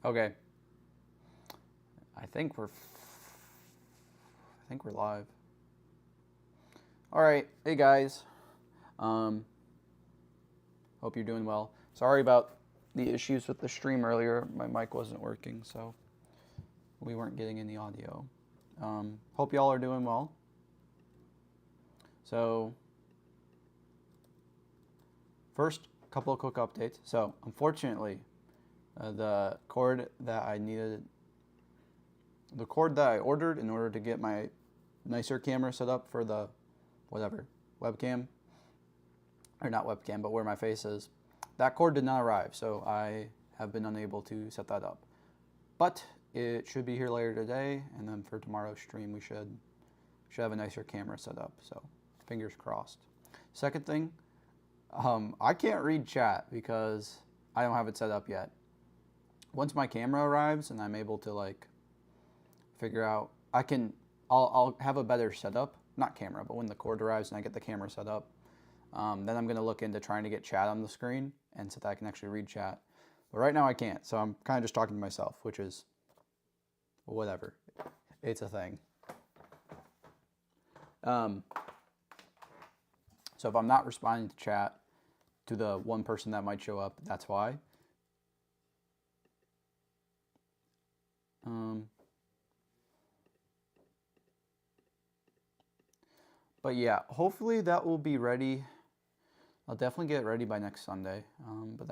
Okay. I think we're live. All right. Hey guys. Um Hope you're doing well. Sorry about the issues with the stream earlier. My mic wasn't working, so we weren't getting any audio. Hope y'all are doing well. So first, a couple of quick updates. So unfortunately, the cord that I ordered in order to get my nicer camera set up for the webcam, or not webcam, but where my face is, that cord did not arrive, so I have been unable to set that up. But it should be here later today, and then for tomorrow's stream we should have a nicer camera set up, so fingers crossed. Second thing, I can't read chat because I don't have it set up yet. Once my camera arrives and I'm able to figure out, I'll have a better setup, not camera, but when the cord arrives and I get the camera set up, then I'm going to look into trying to get chat on the screen and so that I can actually read chat. But right now I can't, so I'm kind of just talking to myself, which is whatever. It's a thing. So if I'm not responding to chat to the one person that might show up, that's why. But yeah, hopefully that will be ready. I'll definitely get it ready by next Sunday. But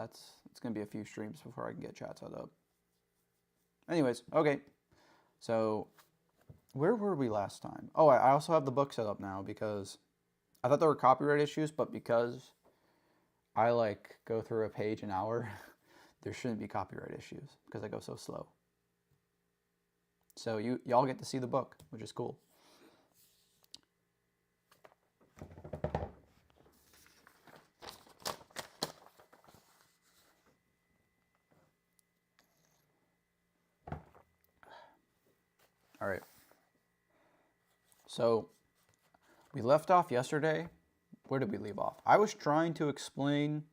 it's going to be a few streams before I can get chat set up. Anyways, okay. So where were we last time? Oh, I also have the book set up now because I thought there were copyright issues, but because I go through a page an hour, there shouldn't be copyright issues because I go so slow. So y'all get to see the book, which is cool. All right. So we left off yesterday. Where did we leave off? I was trying to explain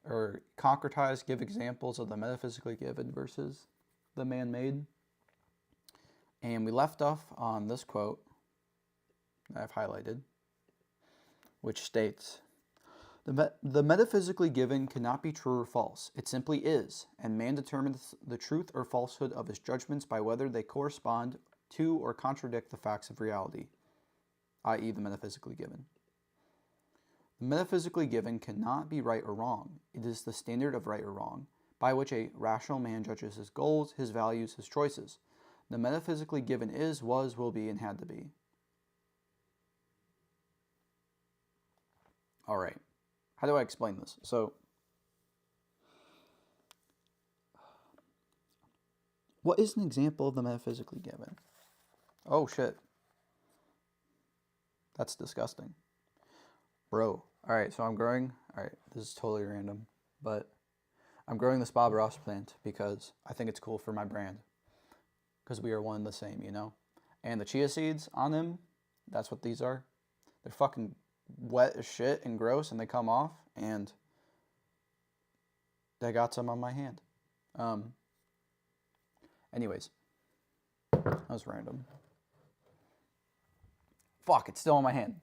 or concretize, give examples of the metaphysically given versus the man-made. And we left off on this quote that I've highlighted, which states, the metaphysically given cannot be true or false. It simply is, and man determines the truth or falsehood of his judgments by whether they correspond to or contradict the facts of reality, i.e. the metaphysically given. The metaphysically given cannot be right or wrong. It is the standard of right or wrong, by which a rational man judges his goals, his values, his choices. The metaphysically given is, was, will be, and had to be. All right. How do I explain this? So, what is an example of the metaphysically given? Oh, shit. That's disgusting. Bro. All right, so I'm growing... All right, this is totally random, but I'm growing this Bob Ross plant because I think it's cool for my brand. Because we are one and the same, you know? And the chia seeds on them, that's what these are. They're fucking wet as shit and gross, and they come off, and I got some on my hand. Anyways, that was random. Fuck, it's still on my hand.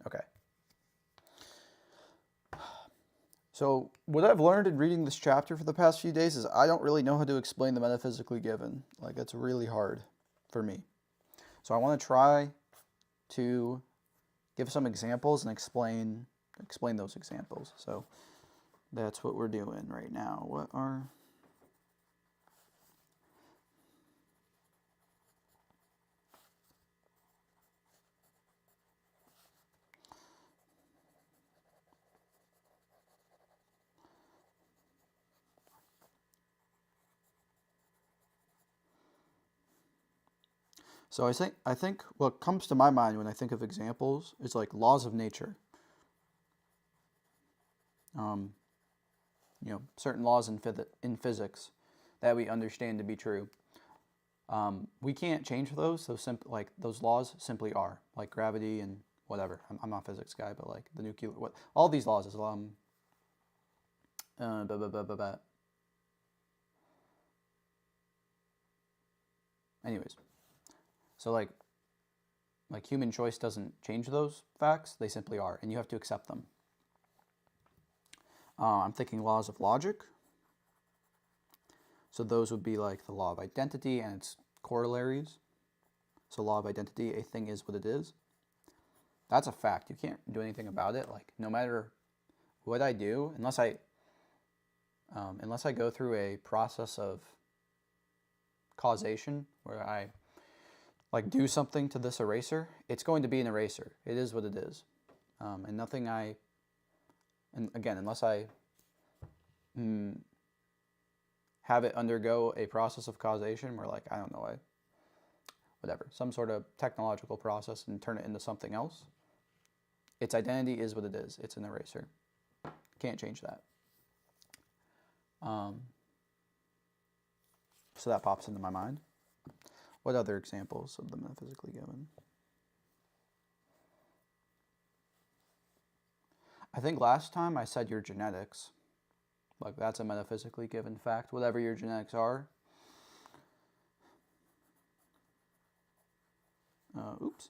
Okay. So what I've learned in reading this chapter for the past few days is I don't really know how to explain the metaphysically given. It's really hard for me. So I want to try to give some examples and explain those examples. So that's what we're doing right now. So I think what comes to my mind when I think of examples is laws of nature. Certain laws in physics that we understand to be true. We can't change those. So those laws simply are, like gravity and whatever. I'm not a physics guy, but like the nuclear, what all these laws is blah, blah, blah, blah, blah. Anyways, so like human choice doesn't change those facts; they simply are, and you have to accept them. I'm thinking laws of logic. So those would be like the law of identity and its corollaries. So law of identity, a thing is what it is. That's a fact. You can't do anything about it. Like no matter what I do, unless I go through a process of causation where I like do something to this eraser, it's going to be an eraser. It is what it is. And nothing and again, unless I have it undergo a process of causation where like, I don't know, whatever, some sort of technological process and turn it into something else, its identity is what it is. It's an eraser. Can't change that. So that pops into my mind. What other examples of the metaphysically given? I think last time I said your genetics. Like that's a metaphysically given fact. Whatever your genetics are. Oops.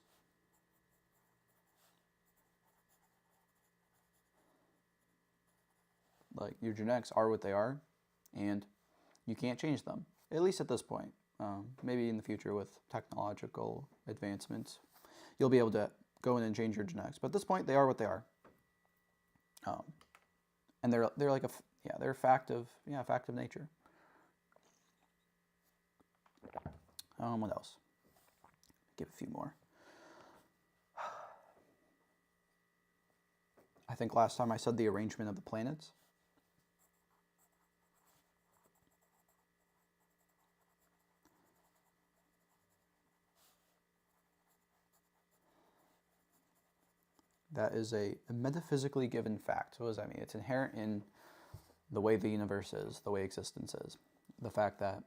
Like your genetics are what they are, and you can't change them. At least at this point. Maybe in the future with technological advancements, you'll be able to go in and change your genetics. But at this point, they are what they are. And they're like they're a fact of nature. What else? Give a few more. I think last time I said the arrangement of the planets. That is a metaphysically given fact. What does that mean? It's inherent in the way the universe is, the way existence is. The fact that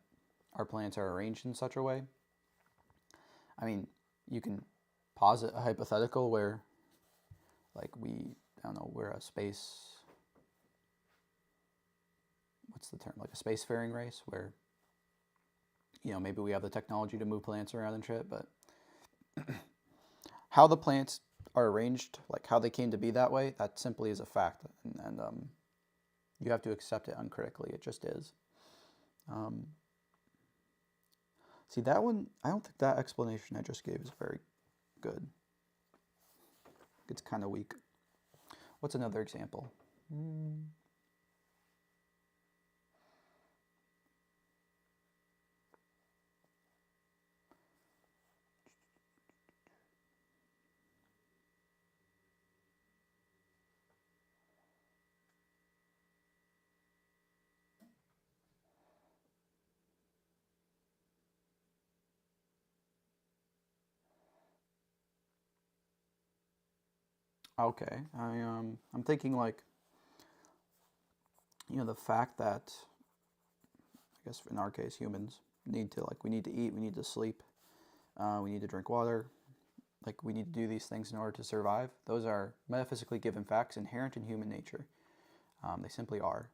our planets are arranged in such a way. I mean, you can posit a hypothetical where, like, we're a space, what's the term? Like a spacefaring race where, maybe we have the technology to move planets around and shit, but how the planets are arranged, like how they came to be that way, that simply is a fact, and you have to accept it uncritically. It just is. See, that one, I don't think that explanation I just gave is very good. It's kind of weak. What's another example? Okay, I'm thinking like, the fact that, I guess in our case, humans we need to eat, we need to sleep, we need to drink water, like we need to do these things in order to survive. Those are metaphysically given facts inherent in human nature. They simply are.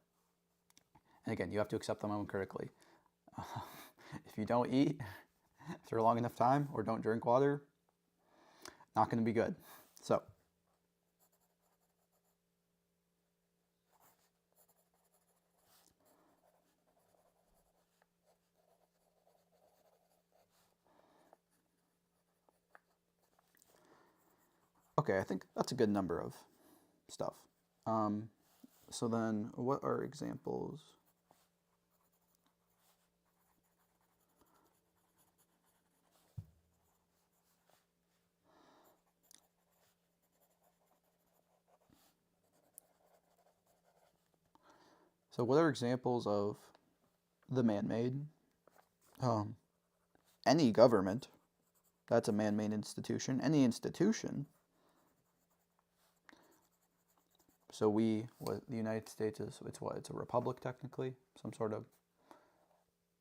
And again, you have to accept them uncritically. If you don't eat for a long enough time or don't drink water, not going to be good. So, okay, I think that's a good number of stuff. So then, what are examples? So what are examples of the man-made? Any government, that's a man-made institution. Any institution. So the United States is, it's a republic technically, some sort of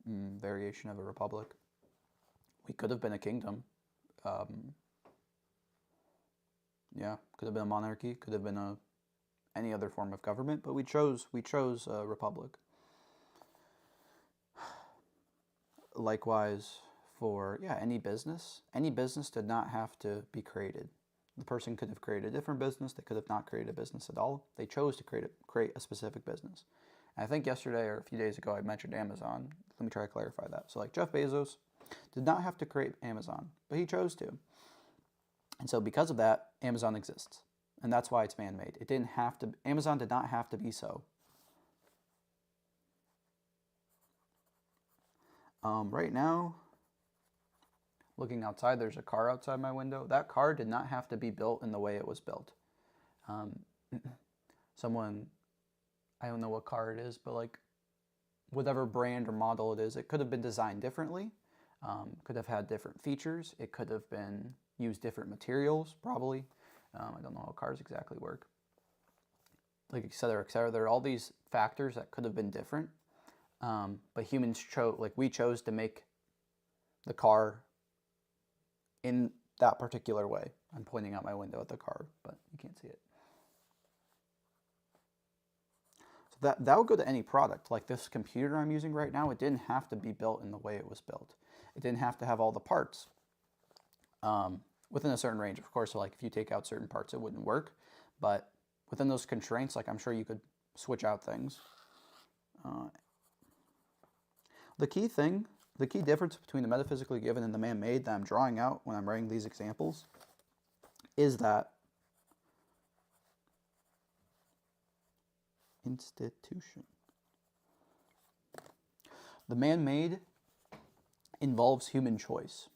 variation of a republic. We could have been a kingdom. Yeah, could have been a monarchy, could have been any other form of government, but we chose a republic. Likewise, for any business did not have to be created. The person could have created a different business. They could have not created a business at all. They chose to create a specific business. And I think yesterday or a few days ago I mentioned Amazon. Let me try to clarify that. So like Jeff Bezos did not have to create Amazon, but he chose to. And so because of that, Amazon exists. And that's why it's man-made. It didn't have to, Amazon did not have to be so. Right now, looking outside, there's a car outside my window. That car did not have to be built in the way it was built. Someone, I don't know what car it is, but like whatever brand or model it is, it could have been designed differently. Could have had different features. It could have been used different materials, probably. I don't know how cars exactly work. Like, et cetera, et cetera. There are all these factors that could have been different. But humans we chose to make the car in that particular way. I'm pointing out my window at the car, but you can't see it. So that would go to any product. Like this computer I'm using right now, it didn't have to be built in the way it was built. It didn't have to have all the parts within a certain range. Of course, so like if you take out certain parts, it wouldn't work. But within those constraints, like I'm sure you could switch out things. The key difference between the metaphysically given and the man-made that I'm drawing out when I'm writing these examples is that institution. The man-made involves human choice.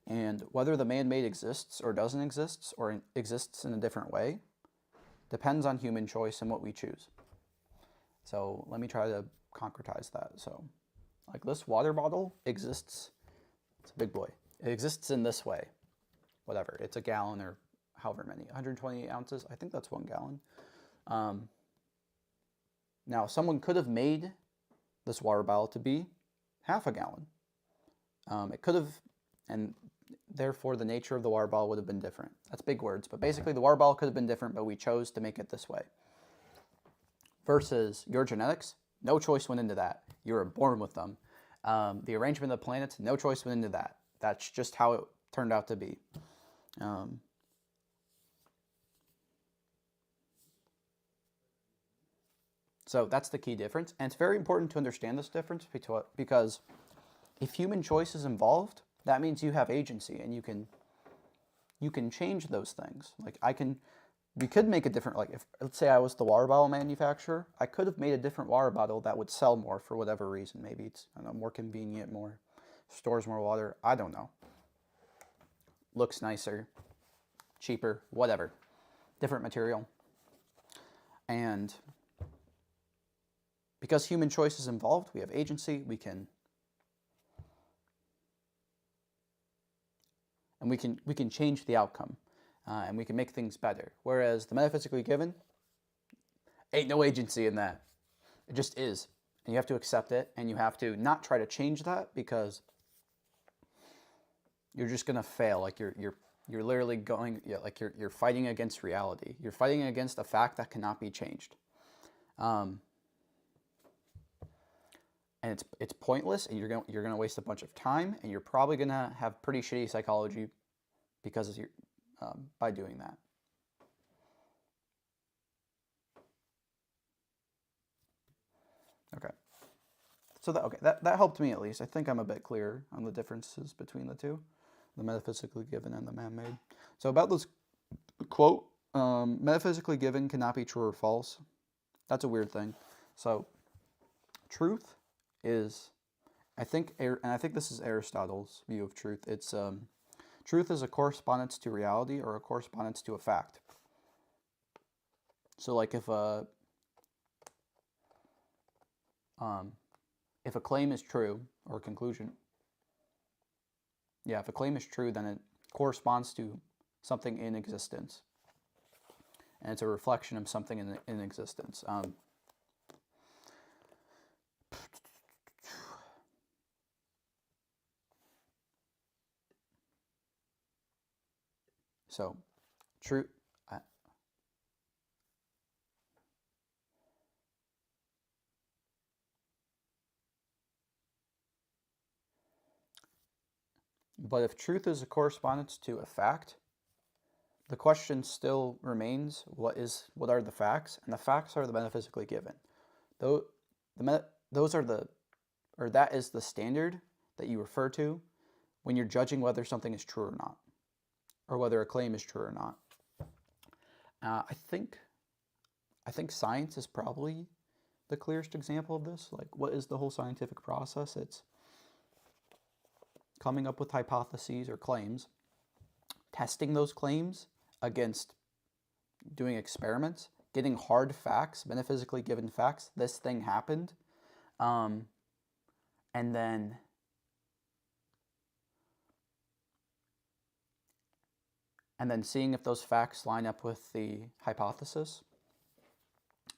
And whether the man-made exists or doesn't exist or exists in a different way depends on human choice and what we choose. So let me try to concretize that. So like this water bottle exists, it's a big boy. It exists in this way, whatever. It's a gallon or however many, 128 ounces. I think that's 1 gallon. Now, someone could have made this water bottle to be half a gallon. It could have, and therefore the nature of the water bottle would have been different. That's big words, but basically the water bottle could have been different, but we chose to make it this way. Versus your genetics, no choice went into that. You were born with them. The arrangement of the planets, no choice went into that. That's just how it turned out to be. So that's the key difference. And it's very important to understand this difference because if human choice is involved, that means you have agency and you can change those things. Like we could make a different, like if, let's say I was the water bottle manufacturer, I could have made a different water bottle that would sell more for whatever reason. Maybe it's, I don't know, more convenient, stores more water. I don't know. Looks nicer, cheaper, whatever. Different material. And because human choice is involved, we have agency, we can change the outcome. And we can make things better. Whereas the metaphysically given, ain't no agency in that. It just is. And you have to accept it, and you have to not try to change that because you're just gonna fail. Like you're literally going, like you're fighting against reality. You're fighting against a fact that cannot be changed. And it's pointless, and you're gonna waste a bunch of time, and you're probably gonna have pretty shitty psychology because of by doing that. Okay. So that helped me at least. I think I'm a bit clearer on the differences between the two, the metaphysically given and the man-made. So about this quote, metaphysically given cannot be true or false. That's a weird thing. So truth is, I think this is Aristotle's view of truth. It's truth is a correspondence to reality or a correspondence to a fact. So like if a claim is true, or a conclusion, if a claim is true, then it corresponds to something in existence. And it's a reflection of something in existence. So Truth. But if truth is a correspondence to a fact, the question still remains: what are the facts? And the facts are the metaphysically given. Though those are that is the standard that you refer to when you're judging whether something is true or not, or whether a claim is true or not. I think science is probably the clearest example of this. Like, what is the whole scientific process? It's coming up with hypotheses or claims, testing those claims against doing experiments, getting hard facts, metaphysically given facts. This thing happened, and then seeing if those facts line up with the hypothesis,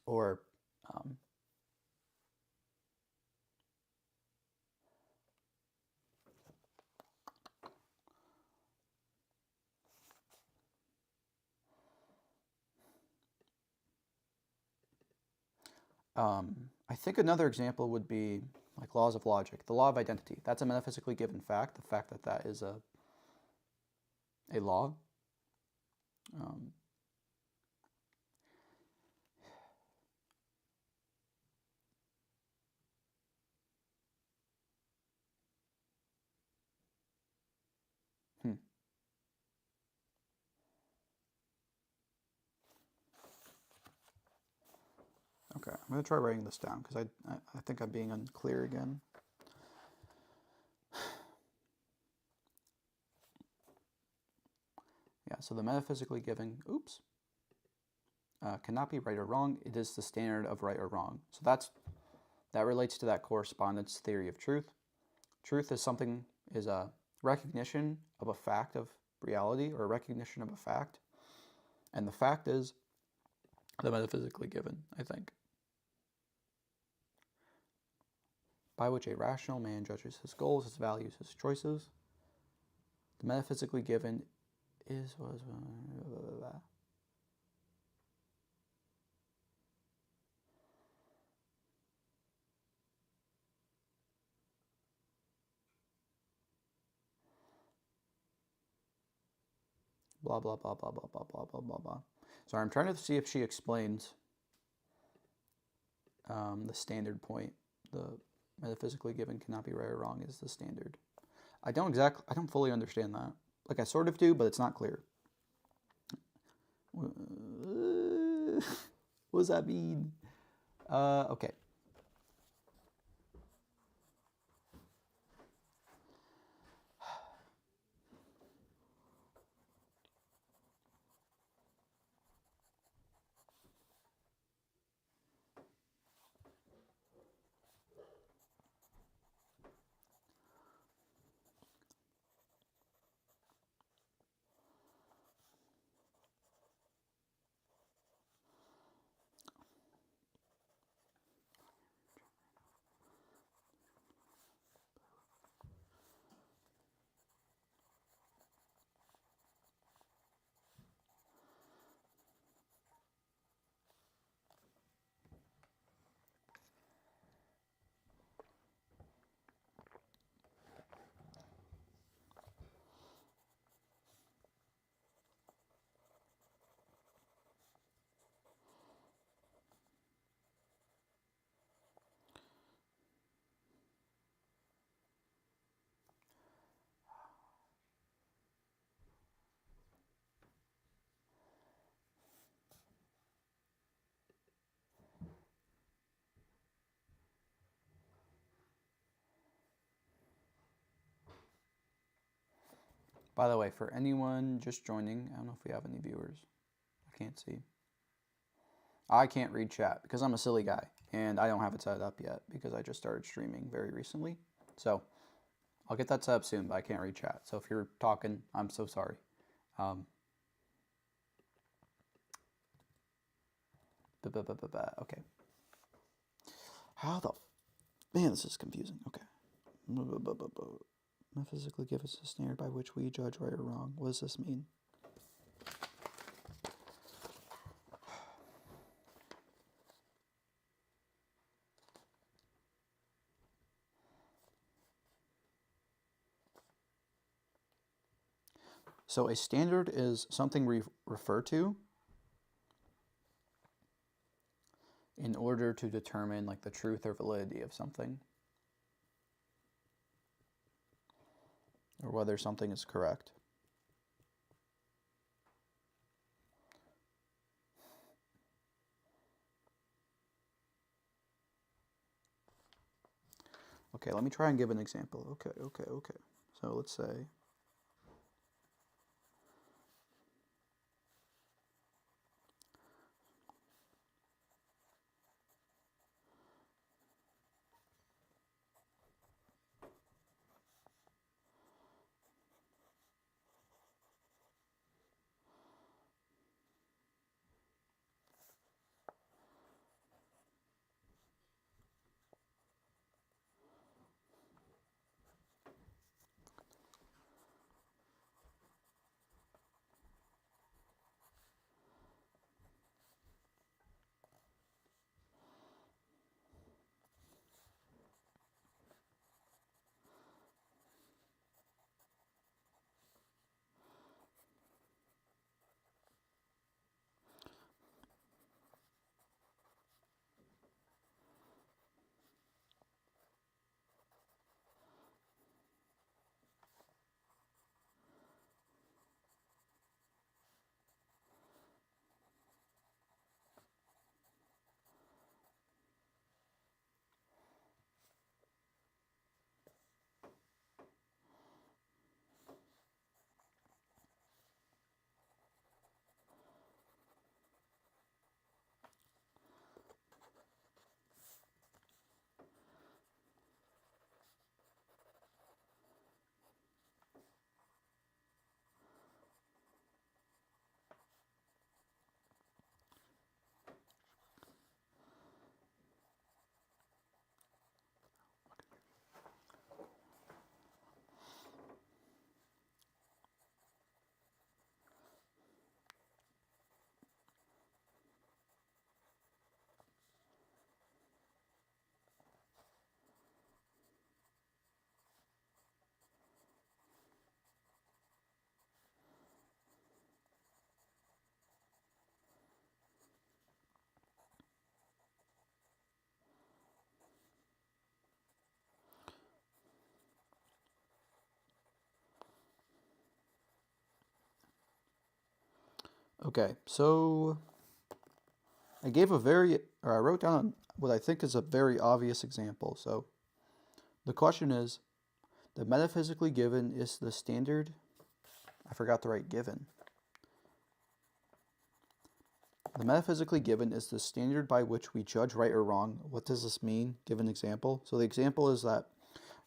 or I think another example would be like laws of logic. The law of identity. That's a metaphysically given fact. The fact that that is a law. Okay, I'm going to try writing this down because I think I'm being unclear again. Yeah, so the metaphysically given, cannot be right or wrong. It is the standard of right or wrong. So that relates to that correspondence theory of truth. Truth is a recognition of a fact of reality, or a recognition of a fact. And the fact is the metaphysically given, I think, by which a rational man judges his goals, his values, his choices. The metaphysically given is blah, blah, blah, blah, blah, blah, blah, blah, blah, blah. Sorry, I'm trying to see if she explains the standard point. The metaphysically given cannot be right or wrong is the standard. I don't fully understand that. Like, I sort of do, but it's not clear. What does that mean? Okay. By the way, for anyone just joining, I don't know if we have any viewers. I can't see. I can't read chat because I'm a silly guy and I don't have it set up yet because I just started streaming very recently. So I'll get that set up soon, but I can't read chat. So if you're talking, I'm so sorry. Okay. How the... Man, this is confusing. Okay. Metaphysically give us a standard by which we judge right or wrong. What does this mean? So a standard is something we refer to in order to determine like the truth or validity of something, or whether something is correct. Okay, let me try and give an example. Okay. So let's say okay, so I wrote down what I think is a very obvious example. So the question is, the metaphysically given is the standard. I forgot to write given. The metaphysically given is the standard by which we judge right or wrong. What does this mean? Give an example. So the example is that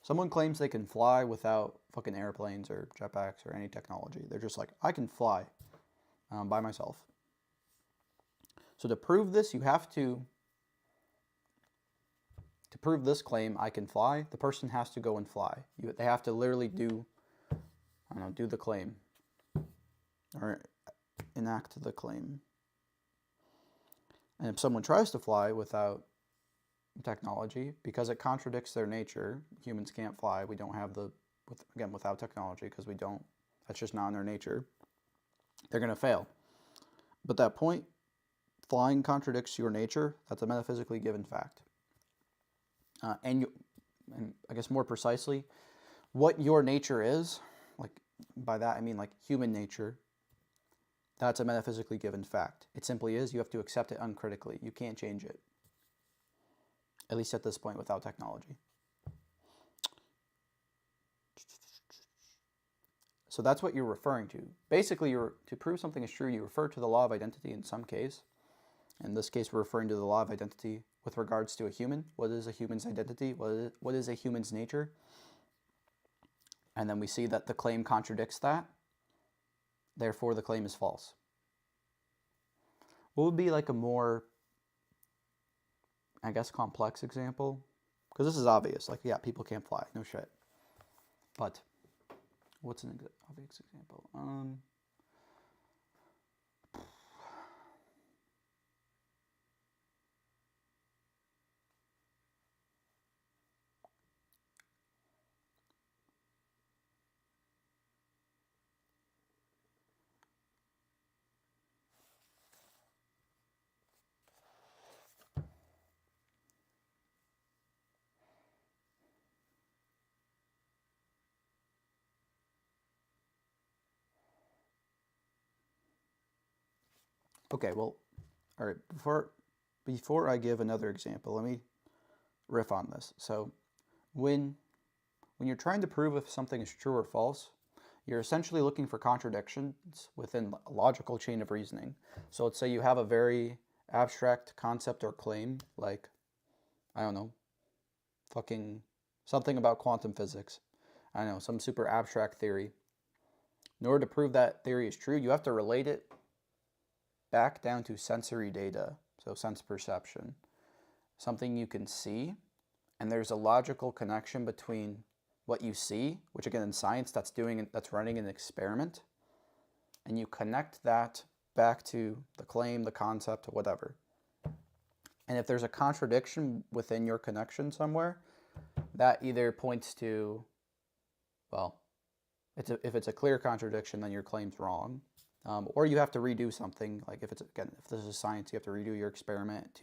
someone claims they can fly without fucking airplanes or jetpacks or any technology. They're just like, I can fly by myself. So to prove this, you have to prove this claim, I can fly, the person has to go and fly. They have to literally do the claim or enact the claim. And if someone tries to fly without technology, because it contradicts their nature, humans can't fly. We don't have without technology, because we don't, that's just not in their nature. They're going to fail. But that point, flying contradicts your nature. That's a metaphysically given fact. And I guess more precisely, what your nature is, like by that I mean like human nature, that's a metaphysically given fact. It simply is. You have to accept it uncritically. You can't change it. At least at this point without technology. So that's what you're referring to. Basically, to prove something is true, you refer to the law of identity in some case. In this case, we're referring to the law of identity with regards to a human. What is a human's identity? What is a human's nature? And then we see that the claim contradicts that. Therefore, the claim is false. What would be like a more, I guess, complex example? Because this is obvious. Like, yeah, people can't fly. No shit. But what's an obvious example? Okay, well, all right, before I give another example, let me riff on this. So when you're trying to prove if something is true or false, you're essentially looking for contradictions within a logical chain of reasoning. So let's say you have a very abstract concept or claim, like, I don't know, fucking something about quantum physics. I don't know, some super abstract theory. In order to prove that theory is true, you have to relate it back down to sensory data, so sense perception, something you can see, and there's a logical connection between what you see, which again in science that's running an experiment, and you connect that back to the claim, the concept, whatever. And if there's a contradiction within your connection somewhere, that either points to, well, if it's a clear contradiction, then your claim's wrong. Or you have to redo something. Like if this is science, you have to redo your experiment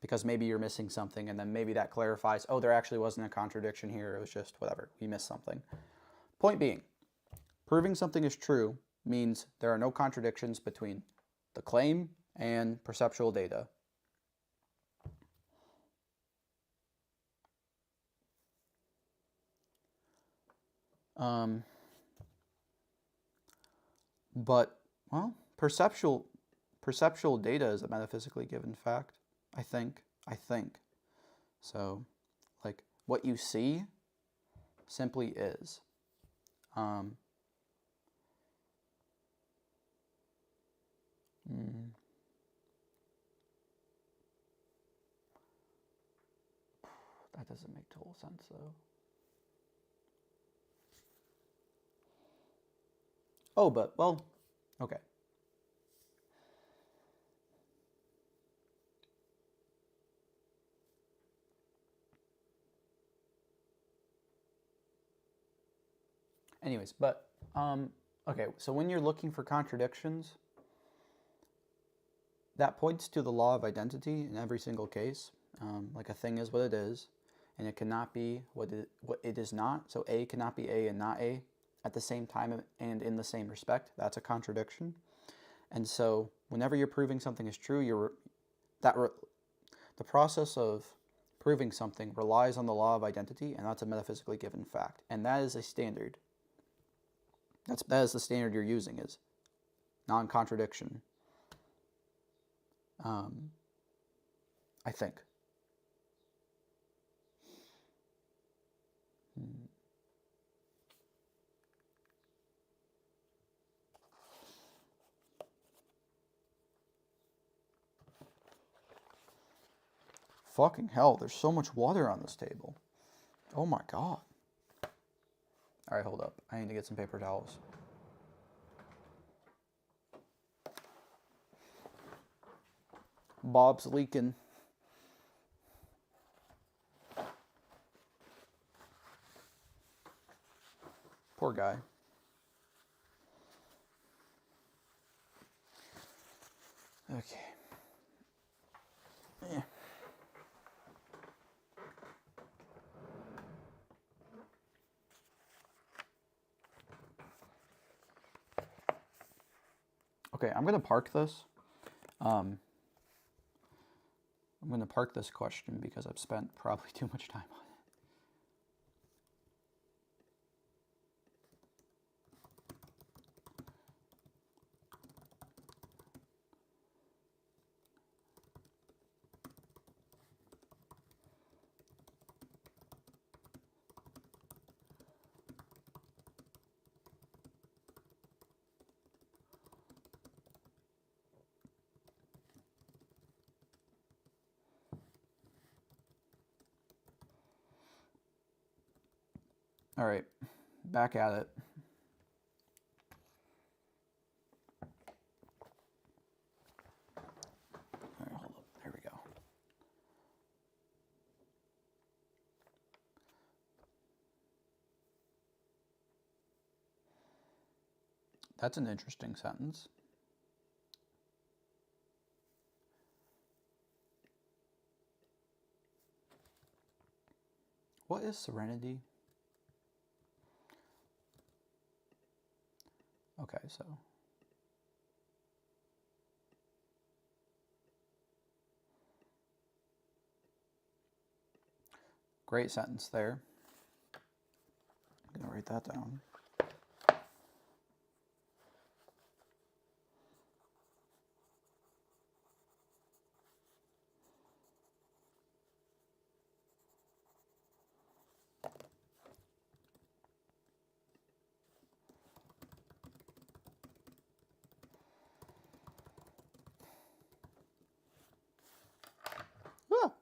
because maybe you're missing something, and then maybe that clarifies, oh, there actually wasn't a contradiction here. It was just whatever. We missed something. Point being, proving something is true means there are no contradictions between the claim and perceptual data. But, well, perceptual data is a metaphysically given fact, I think. So, like, what you see simply is. That doesn't make total sense, though. Oh, but, well, okay. Anyways, but, okay, so when you're looking for contradictions, that points to the law of identity in every single case. Like a thing is what it is, and it cannot be what it is not. So A cannot be A and not A at the same time and in the same respect. That's a contradiction. And so whenever you're proving something is true, the process of proving something relies on the law of identity, and that's a metaphysically given fact. And that is a standard. That is the standard you're using, is non-contradiction. I think. Fucking hell, there's so much water on this table. Oh my god. Alright, hold up. I need to get some paper towels. Bob's leaking. Poor guy. Okay. Yeah. Okay, I'm gonna park this. I'm gonna park this question because I've spent probably too much time on it. All right, back at it. All right, hold up. There we go. That's an interesting sentence. What is serenity? Okay, so Great sentence there. I'm going to write that down. Ah.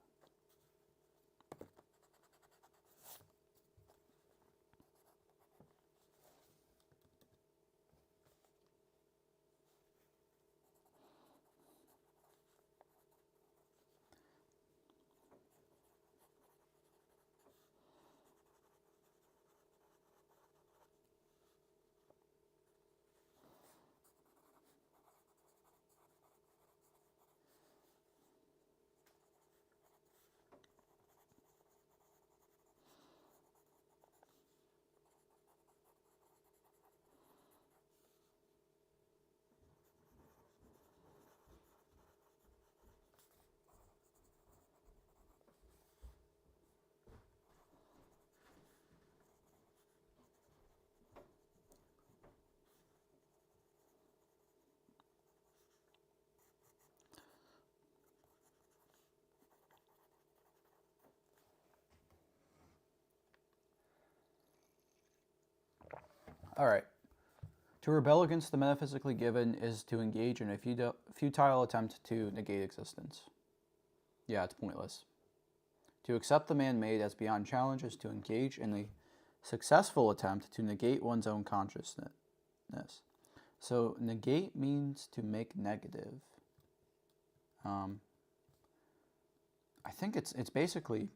All right. To rebel against the metaphysically given is to engage in a futile attempt to negate existence. Yeah, it's pointless. To accept the man-made as beyond challenge is to engage in a successful attempt to negate one's own consciousness. So negate means to make negative. I think it's basically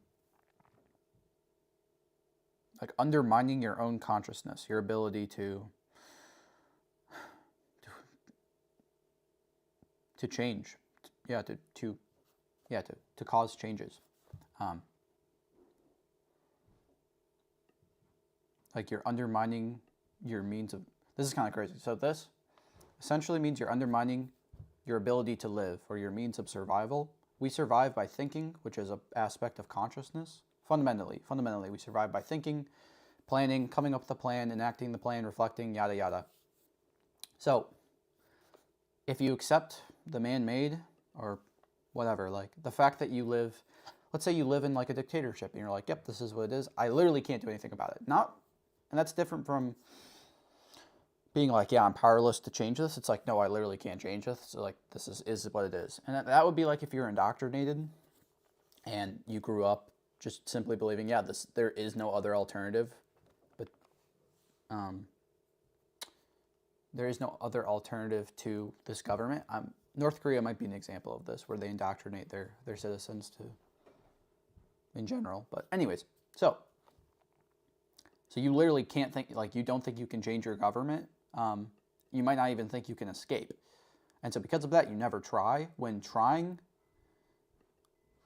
like undermining your own consciousness, your ability to change, to cause changes. Like you're undermining your means of. This is kind of crazy. So this essentially means you're undermining your ability to live or your means of survival. We survive by thinking, which is an aspect of consciousness. Fundamentally, we survive by thinking, planning, coming up with a plan, enacting the plan, reflecting, yada yada. So if you accept the man-made or whatever, like the fact that you live, let's say you live in like a dictatorship and you're like, yep, this is what it is. I literally can't do anything about it. And that's different from being like, yeah, I'm powerless to change this. It's like, no, I literally can't change this. So like, this is what it is. And that would be like if you're indoctrinated and you grew up just simply believing, yeah, there is no other alternative, but there is no other alternative to this government. North Korea might be an example of this, where they indoctrinate their citizens in general. But anyways, so you literally can't think, like you don't think you can change your government. You might not even think you can escape. And so because of that, you never try, when trying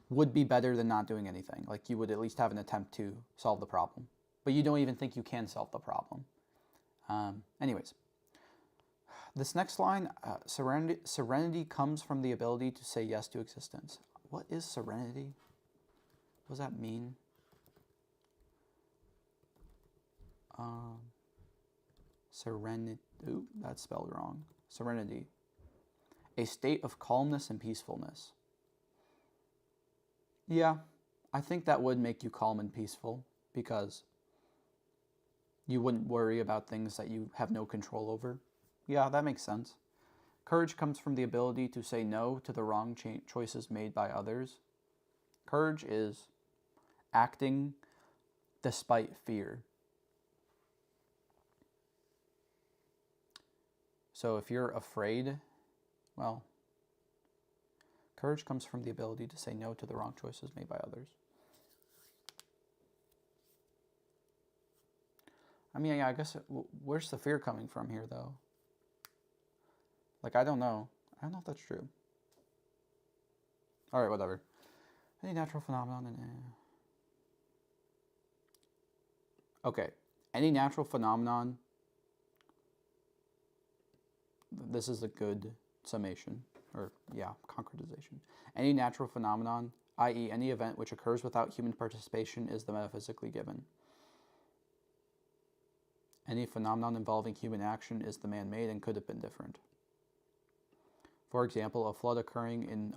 would be better than not doing anything. Like you would at least have an attempt to solve the problem, but you don't even think you can solve the problem. Anyways, this next line, serenity comes from the ability to say yes to existence. What is serenity? What does that mean? Serenity, ooh, that's spelled wrong. Serenity, a state of calmness and peacefulness. Yeah, I think that would make you calm and peaceful because you wouldn't worry about things that you have no control over. Yeah, that makes sense. Courage comes from the ability to say no to the wrong choices made by others. Courage is acting despite fear. So if you're afraid, well, courage comes from the ability to say no to the wrong choices made by others. I mean, yeah, I guess, where's the fear coming from here, though? Like, I don't know. I don't know if that's true. All right, whatever. Any natural phenomenon? Okay. Any natural phenomenon. This is a good summation. concretization. Any natural phenomenon, i.e. any event which occurs without human participation, is the metaphysically given. Any phenomenon involving human action is the man-made and could have been different. For example, a flood occurring in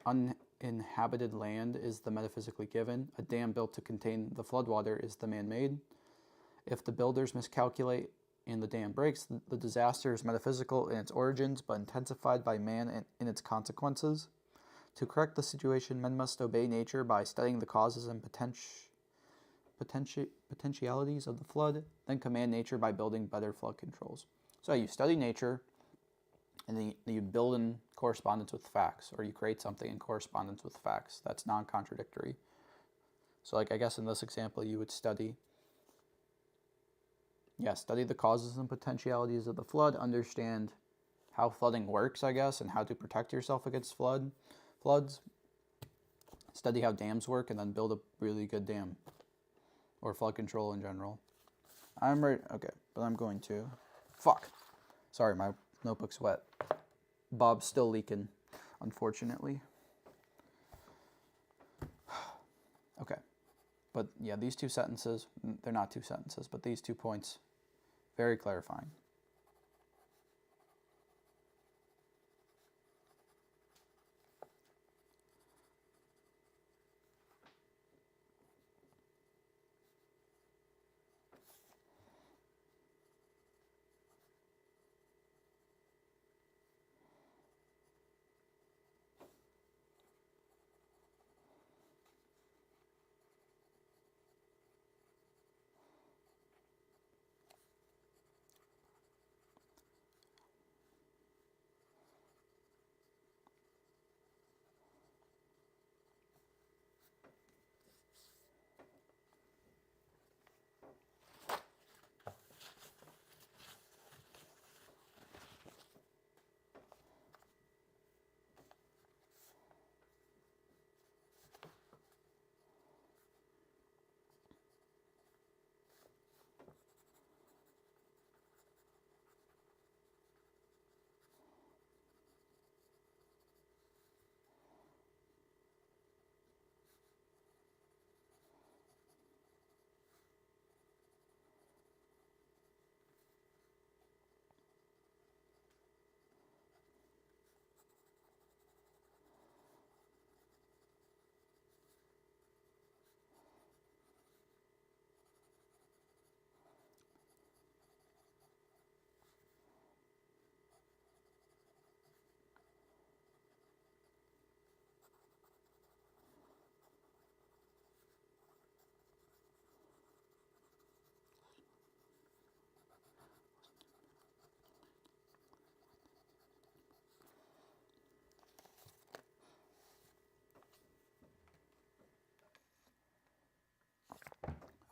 uninhabited land is the metaphysically given. A dam built to contain the floodwater is the man-made. If the builders miscalculate and the dam breaks, the disaster is metaphysical in its origins, but intensified by man in its consequences. To correct the situation, men must obey nature by studying the causes and potentialities of the flood, then command nature by building better flood controls. So you study nature, and then you build in correspondence with facts, or you create something in correspondence with facts that's non-contradictory. So like I guess in this example, you would study the causes and potentialities of the flood, understand how flooding works, I guess, and how to protect yourself against floods. Study how dams work, and then build a really good dam, or flood control in general. I'm ready. Okay, but I'm going to. Fuck. Sorry, my notebook's wet. Bob's still leaking, unfortunately. Okay. But yeah, these two sentences, they're not two sentences, but these 2 points, very clarifying.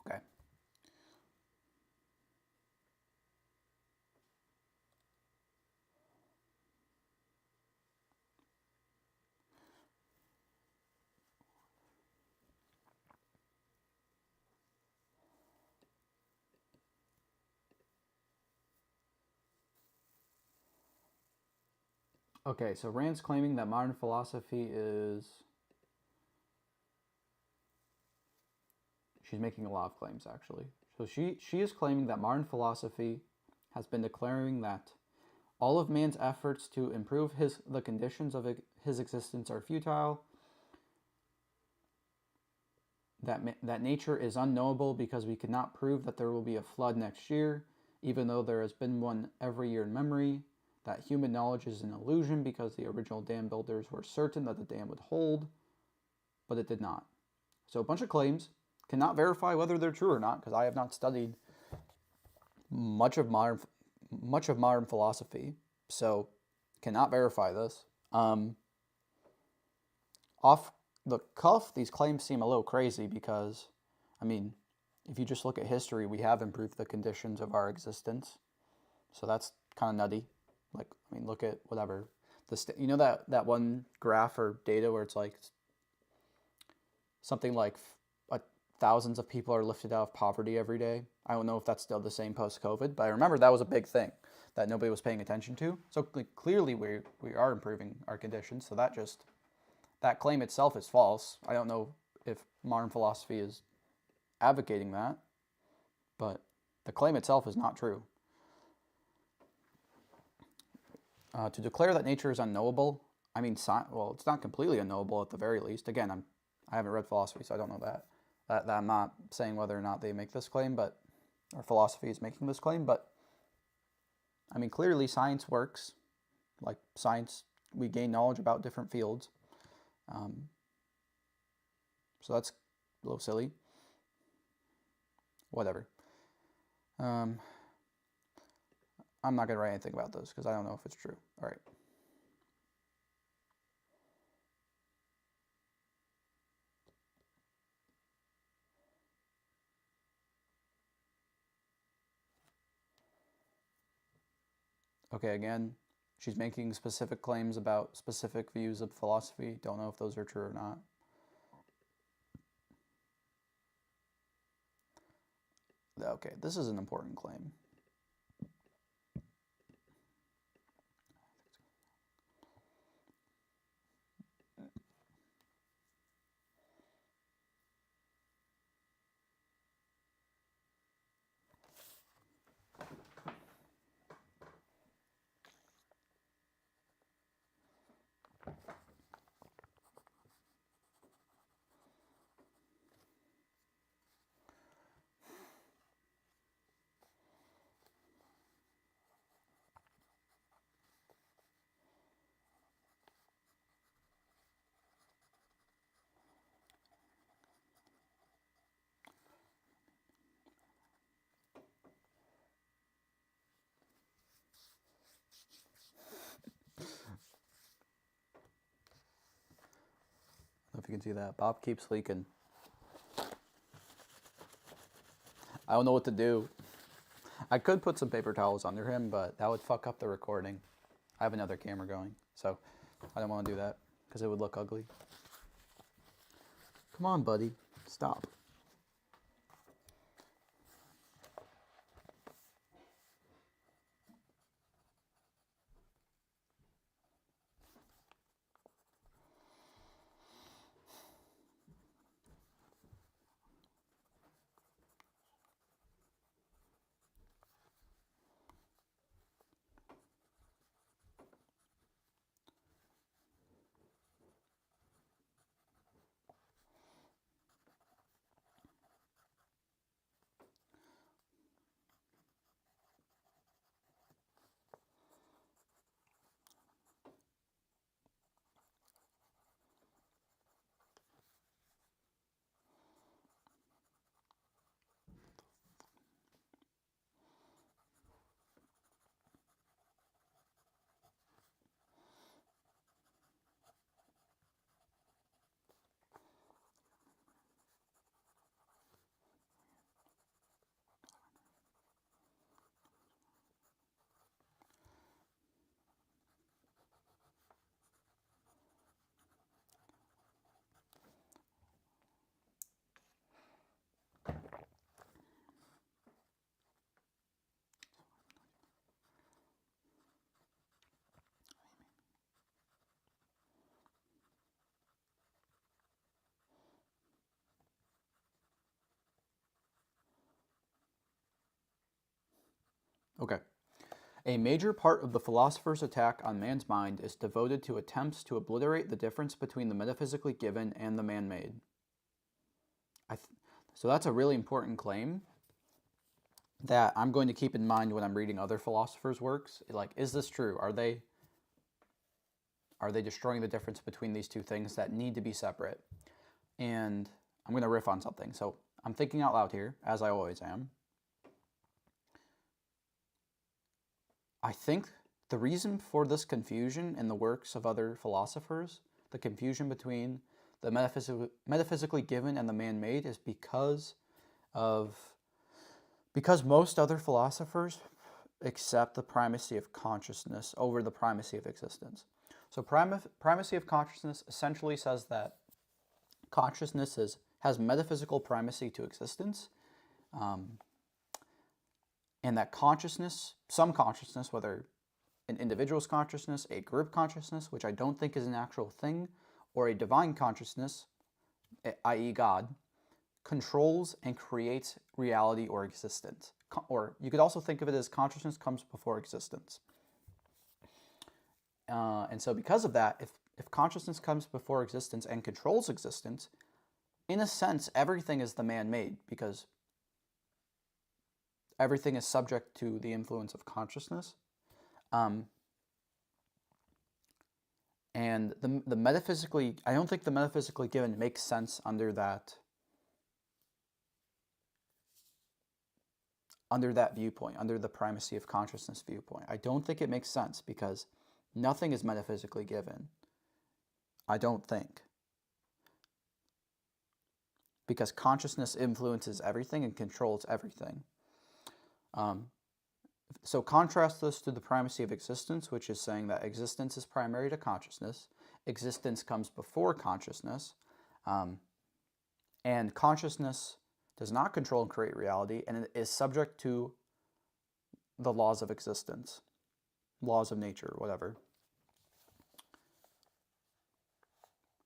Okay. Okay, so Rand's claiming that modern philosophy is... She's making a lot of claims, actually. So she is claiming that modern philosophy has been declaring that all of man's efforts to improve the conditions of his existence are futile, that nature is unknowable because we cannot prove that there will be a flood next year, even though there has been one every year in memory, that human knowledge is an illusion because the original dam builders were certain that the dam would hold, but it did not. So a bunch of claims, cannot verify whether they're true or not, because I have not studied much of modern philosophy, so cannot verify this. Off the cuff, these claims seem a little crazy because, I mean, if you just look at history, we have improved the conditions of our existence, so that's kind of nutty. Like, I mean, look at whatever you know that one graph or data where it's like something like thousands of people are lifted out of poverty every day. I don't know if that's still the same post-COVID, but I remember that was a big thing. that nobody was paying attention to. So clearly we are improving our conditions. So that claim itself is false. I don't know if modern philosophy is advocating that, but the claim itself is not true. To declare that nature is unknowable, I mean, well, it's not completely unknowable at the very least. Again, I haven't read philosophy, so I don't know that. That I'm not saying whether or not they make this claim, but or philosophy is making this claim, but I mean, clearly science works. Like science, we gain knowledge about different fields. So that's a little silly. Whatever. I'm not going to write anything about this because I don't know if it's true. All right. Okay, again, she's making specific claims about specific views of philosophy. Don't know if those are true or not. Okay, this is an important claim. I don't know if you can see that. Bob keeps leaking. I don't know what to do. I could put some paper towels under him, but that would fuck up the recording. I have another camera going, so I don't want to do that because it would look ugly. Come on, buddy. Stop. Okay. A major part of the philosopher's attack on man's mind is devoted to attempts to obliterate the difference between the metaphysically given and the man-made. So that's a really important claim that I'm going to keep in mind when I'm reading other philosophers' works. Like, is this true? Are they destroying the difference between these two things that need to be separate? And I'm going to riff on something. So I'm thinking out loud here, as I always am. I think the reason for this confusion in the works of other philosophers, the confusion between the metaphysically given and the man-made, is because most other philosophers accept the primacy of consciousness over the primacy of existence. So primacy of consciousness essentially says that consciousness has metaphysical primacy to existence, and that consciousness, some consciousness, whether an individual's consciousness, a group consciousness, which I don't think is an actual thing, or a divine consciousness, i.e. God, controls and creates reality or existence. Or you could also think of it as consciousness comes before existence. And so because of that, if consciousness comes before existence and controls existence, in a sense, everything is the man-made, because everything is subject to the influence of consciousness. And the metaphysically, I don't think the metaphysically given makes sense under that viewpoint, under the primacy of consciousness viewpoint. I don't think it makes sense, because nothing is metaphysically given. I don't think. Because consciousness influences everything and controls everything. So contrast this to the primacy of existence, which is saying that existence is primary to consciousness. Existence comes before consciousness. And consciousness does not control and create reality, and it is subject to the laws of existence, laws of nature, whatever.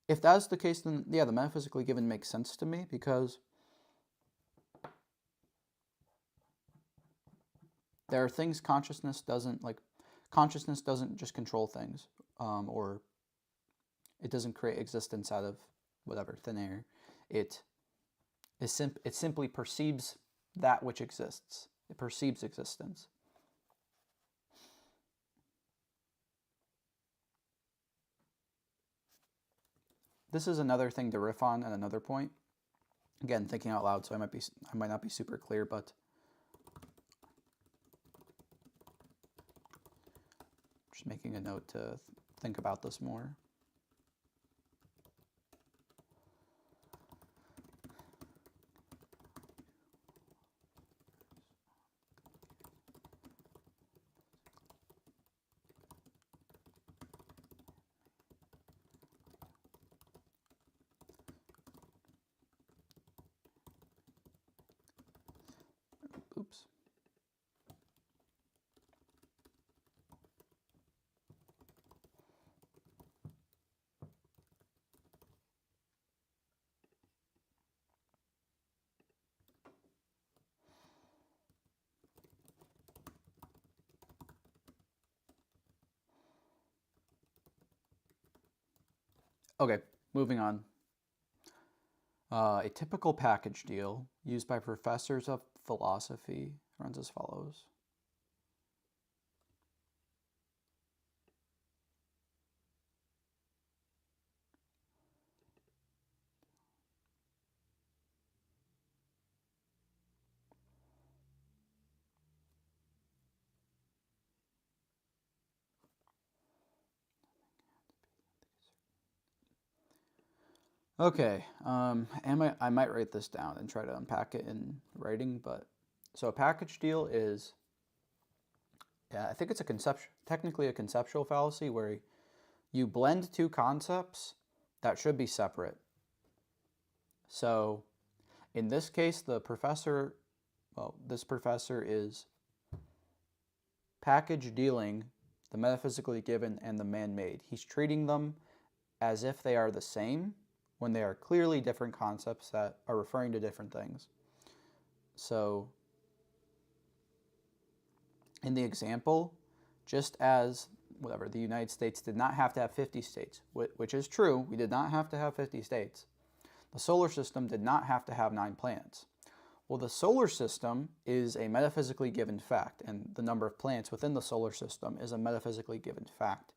If that's the case, then yeah, the metaphysically given makes sense to me, because there are things consciousness doesn't, like, consciousness doesn't just control things, or it doesn't create existence out of whatever, thin air. It simply perceives that which exists. It perceives existence. This is another thing to riff on at another point. Again, thinking out loud, so I might not be super clear, but just making a note to think about this more. Oops. Okay, moving on. A typical package deal used by professors of philosophy runs as follows. Okay, I might write this down and try to unpack it in writing, but so a package deal is, yeah, I think it's technically a conceptual fallacy where you blend two concepts that should be separate. So in this case, this professor is package dealing the metaphysically given and the man-made. He's treating them as if they are the same, when they are clearly different concepts that are referring to different things. So in the example, just as the United States did not have to have 50 states, which is true, we did not have to have 50 states. The solar system did not have to have 9 planets. Well, the solar system is a metaphysically given fact, and the number of planets within the solar system is a metaphysically given fact.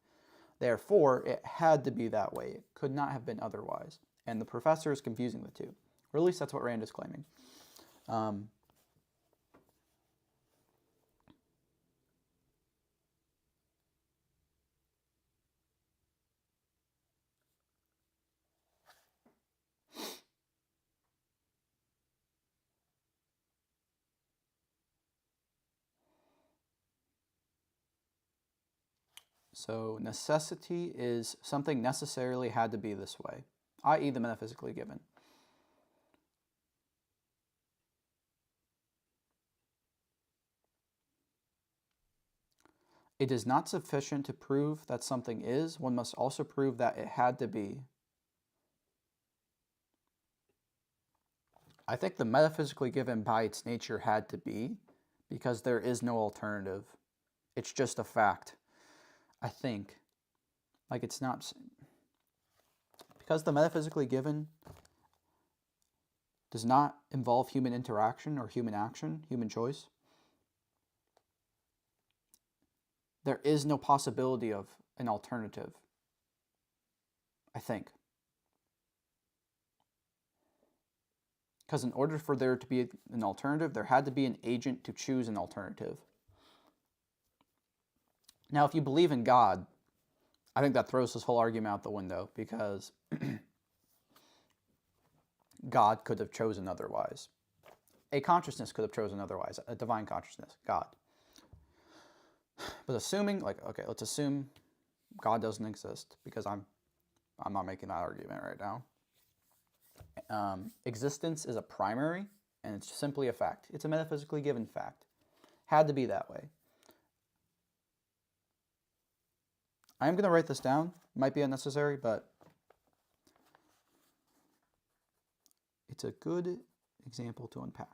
Therefore, it had to be that way. It could not have been otherwise. And the professor is confusing the two. Or at least that's what Rand is claiming. So necessity is something necessarily had to be this way, i.e. the metaphysically given. It is not sufficient to prove that something is, one must also prove that it had to be. I think the metaphysically given by its nature had to be, because there is no alternative. It's just a fact. I think. Like, it's not. Because the metaphysically given does not involve human interaction or human action, human choice, there is no possibility of an alternative, I think. Because in order for there to be an alternative, there had to be an agent to choose an alternative. Now, if you believe in God, I think that throws this whole argument out the window, because God could have chosen otherwise. A consciousness could have chosen otherwise, a divine consciousness, God. But assuming, like, okay, let's assume God doesn't exist, because I'm not making that argument right now. Existence is a primary, and it's simply a fact. It's a metaphysically given fact. Had to be that way. I am going to write this down. Might be unnecessary, but it's a good example to unpack.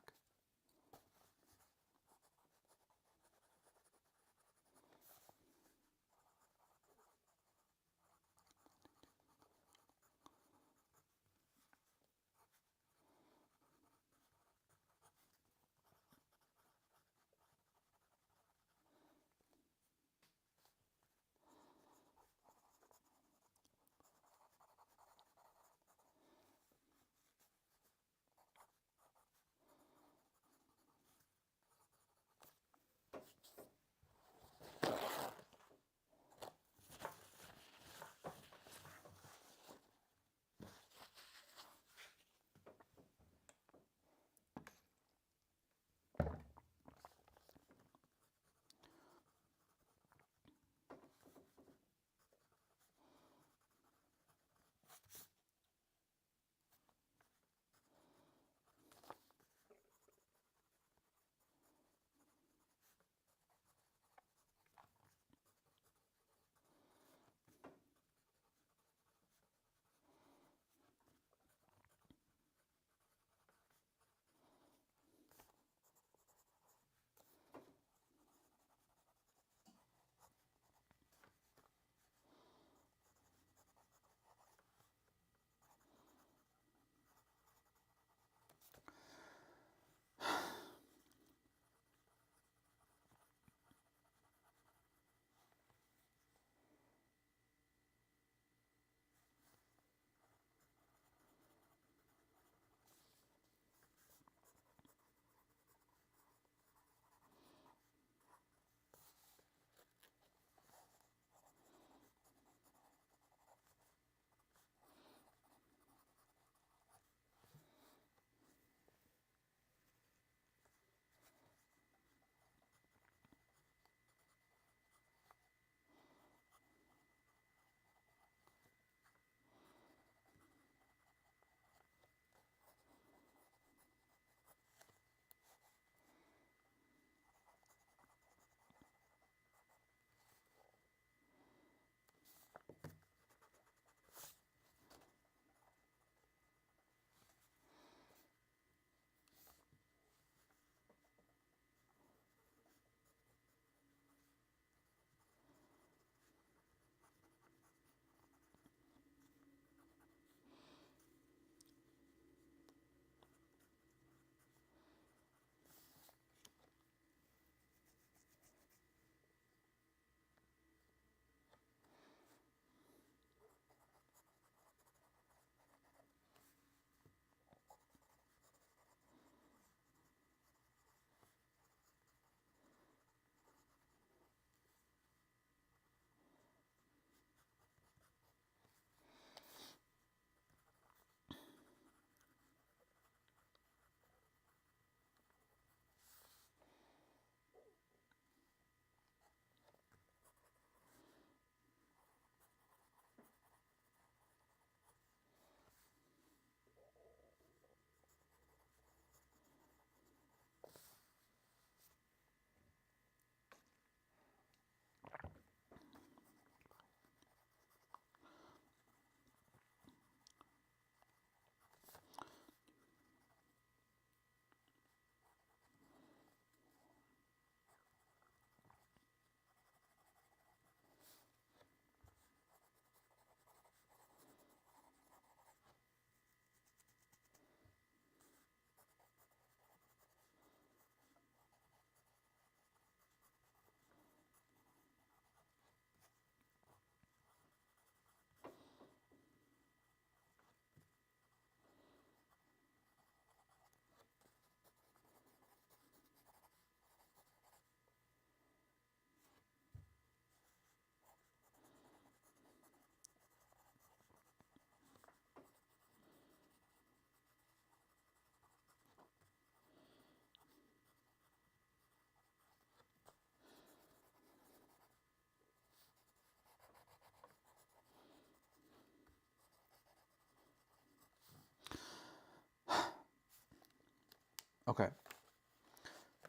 Okay.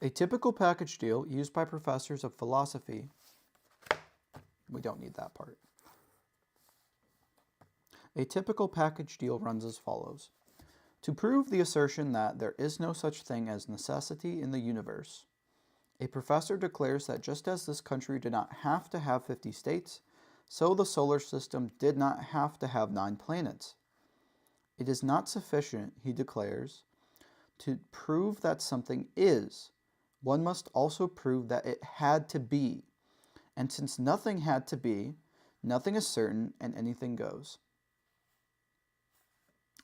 A typical package deal used by professors of philosophy. We don't need that part. A typical package deal runs as follows. To prove the assertion that there is no such thing as necessity in the universe, a professor declares that just as this country did not have to have 50 states, so the solar system did not have to have 9 planets. It is not sufficient, he declares, to prove that something is. One must also prove that it had to be. And since nothing had to be, nothing is certain and anything goes.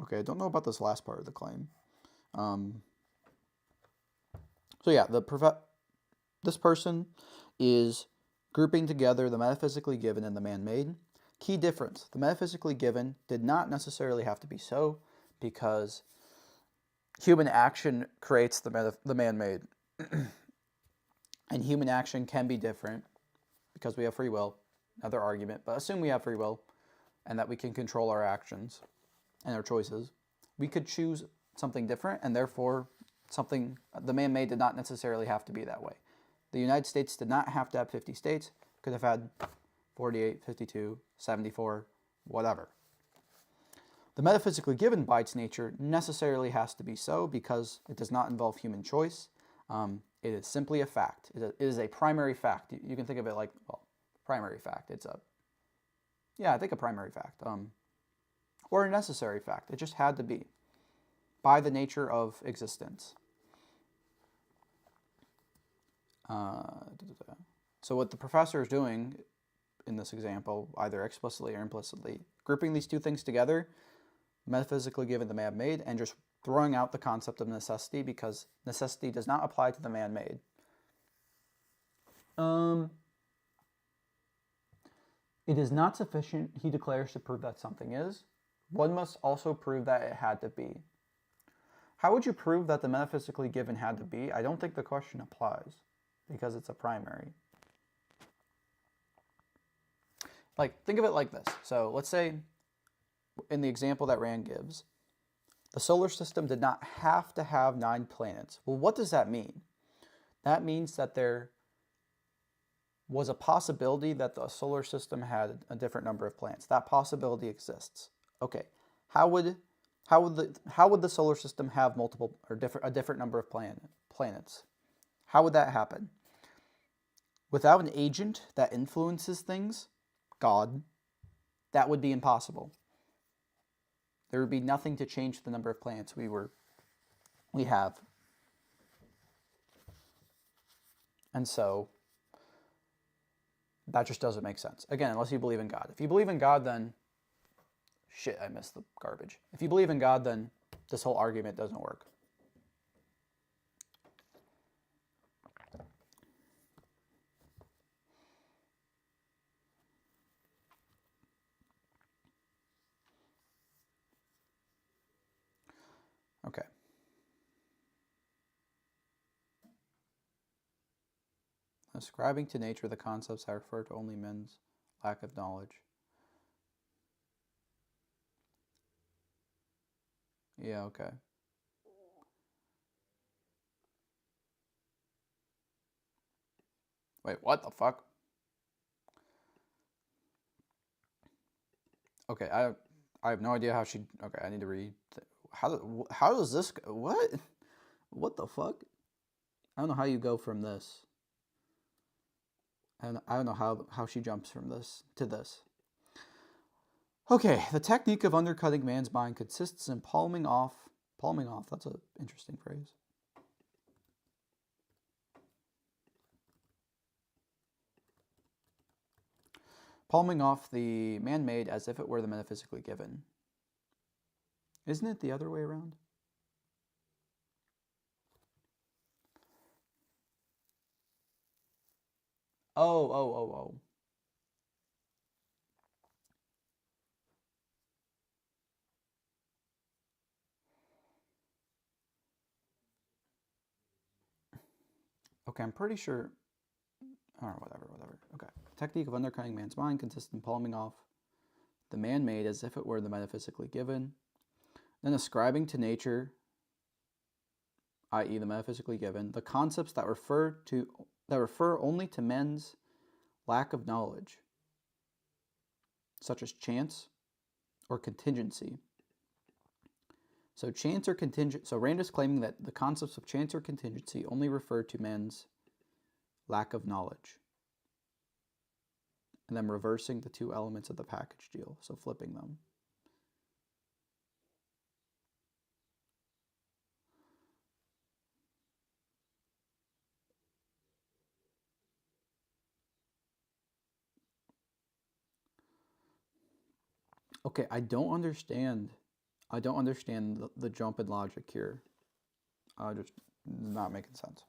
Okay, I don't know about this last part of the claim. So yeah, this person is grouping together the metaphysically given and the man-made. Key difference, the metaphysically given did not necessarily have to be so, because human action creates the man-made. And human action can be different because we have free will. Another argument, but assume we have free will and that we can control our actions and our choices. We could choose something different, and therefore the man-made did not necessarily have to be that way. The United States did not have to have 50 states. Could have had 48, 52, 74, whatever. The metaphysically given by its nature necessarily has to be so because it does not involve human choice. It is simply a fact. It is a primary fact. You can think of it like, well, primary fact. I think a primary fact. Or a necessary fact. It just had to be by the nature of existence. So what the professor is doing in this example, either explicitly or implicitly, grouping these two things together, metaphysically given the man-made, and just throwing out the concept of necessity because necessity does not apply to the man-made. It is not sufficient, he declares, to prove that something is. One must also prove that it had to be. How would you prove that the metaphysically given had to be? I don't think the question applies because it's a primary. Like, think of it like this. So let's say in the example that Rand gives, the solar system did not have to have 9 planets. Well, what does that mean? That means that there was a possibility that the solar system had a different number of planets. That possibility exists. Okay, how would the solar system have a different number of planets? How would that happen? Without an agent that influences things, God, that would be impossible. There would be nothing to change the number of planets we have. And so that just doesn't make sense. Again, unless you believe in God. If you believe in God, then shit, I missed the garbage. If you believe in God, then this whole argument doesn't work. Okay. Ascribing to nature the concepts I refer to only men's lack of knowledge. Yeah, okay. Wait, what the fuck? Okay, I have no idea how she... Okay, I need to read... How does this... What? What the fuck? I don't know how you go from this. I don't know how she jumps from this to this. Okay, the technique of undercutting man's mind consists in palming off, that's an interesting phrase. Palming off the man-made as if it were the metaphysically given. Isn't it the other way around? Oh. Okay, I'm pretty sure... Or whatever. Okay. Technique of undercutting man's mind consists in palming off the man-made as if it were the metaphysically given, then ascribing to nature i.e. the metaphysically given, the concepts that refer only to men's lack of knowledge, such as chance or contingency. So Rand is claiming that the concepts of chance or contingency only refer to men's lack of knowledge. And then reversing the two elements of the package deal, so flipping them. Okay, I don't understand the jump in logic here. Just not making sense.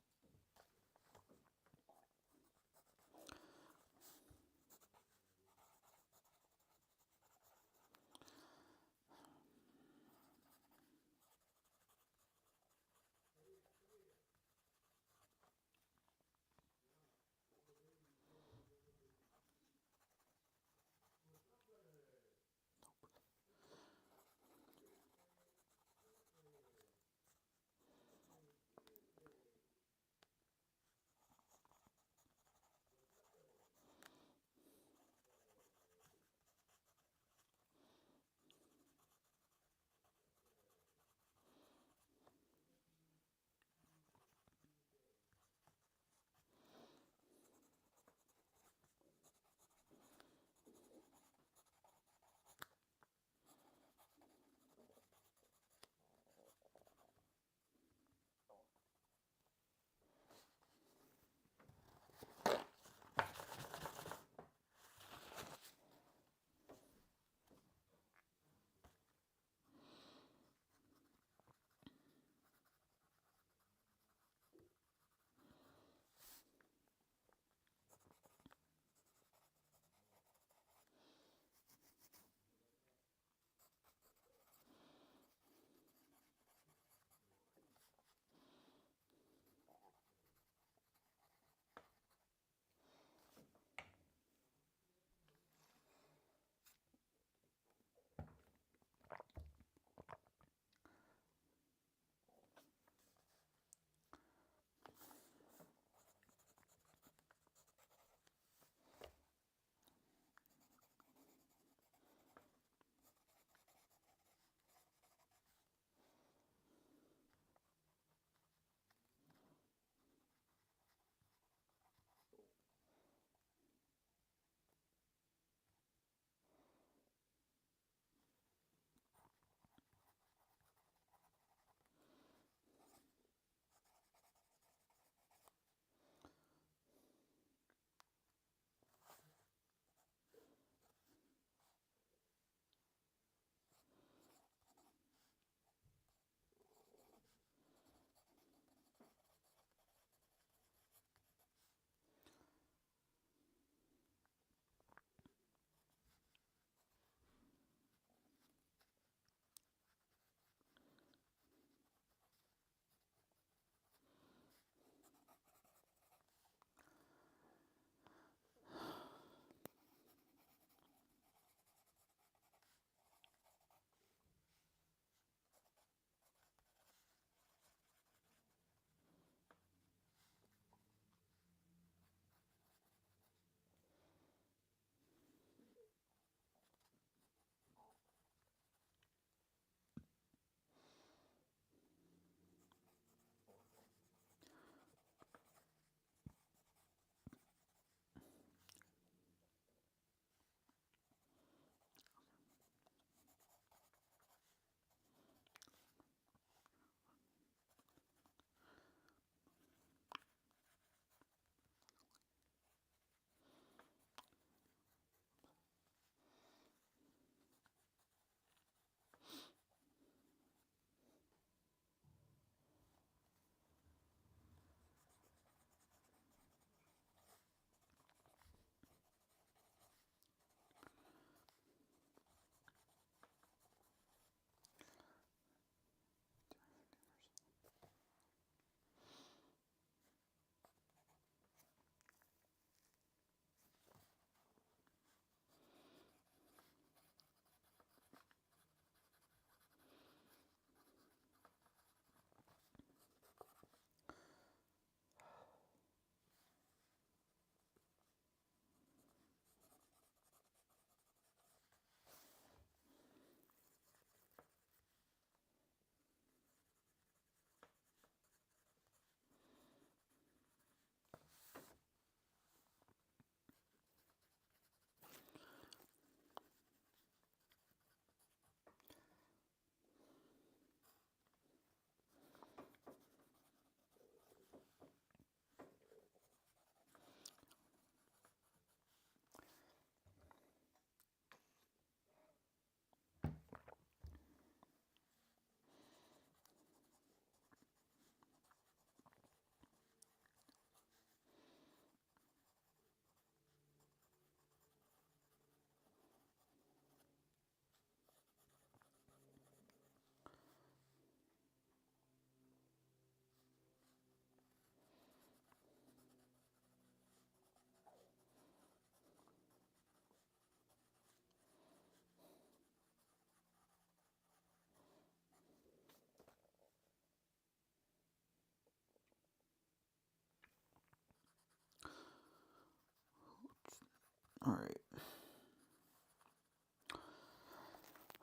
All right.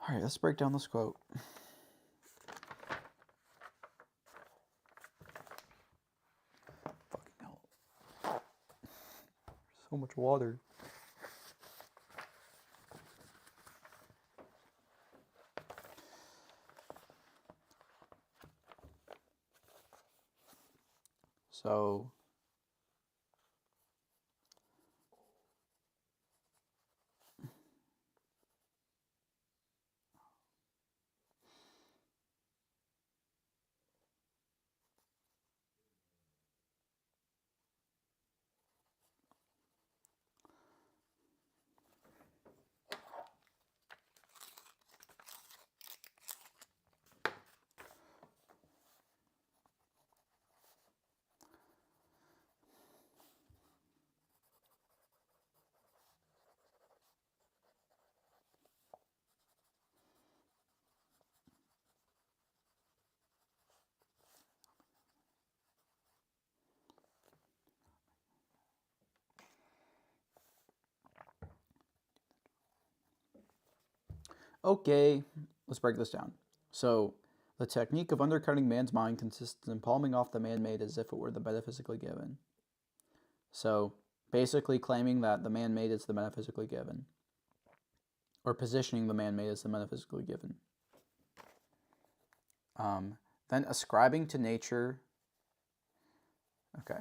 All right, let's break down this quote. Fucking hell. So much water. So, okay, let's break this down. So, the technique of undercutting man's mind consists in palming off the man-made as if it were the metaphysically given. So, basically claiming that the man-made is the metaphysically given, or positioning the man-made as the metaphysically given. Then ascribing to nature. Okay.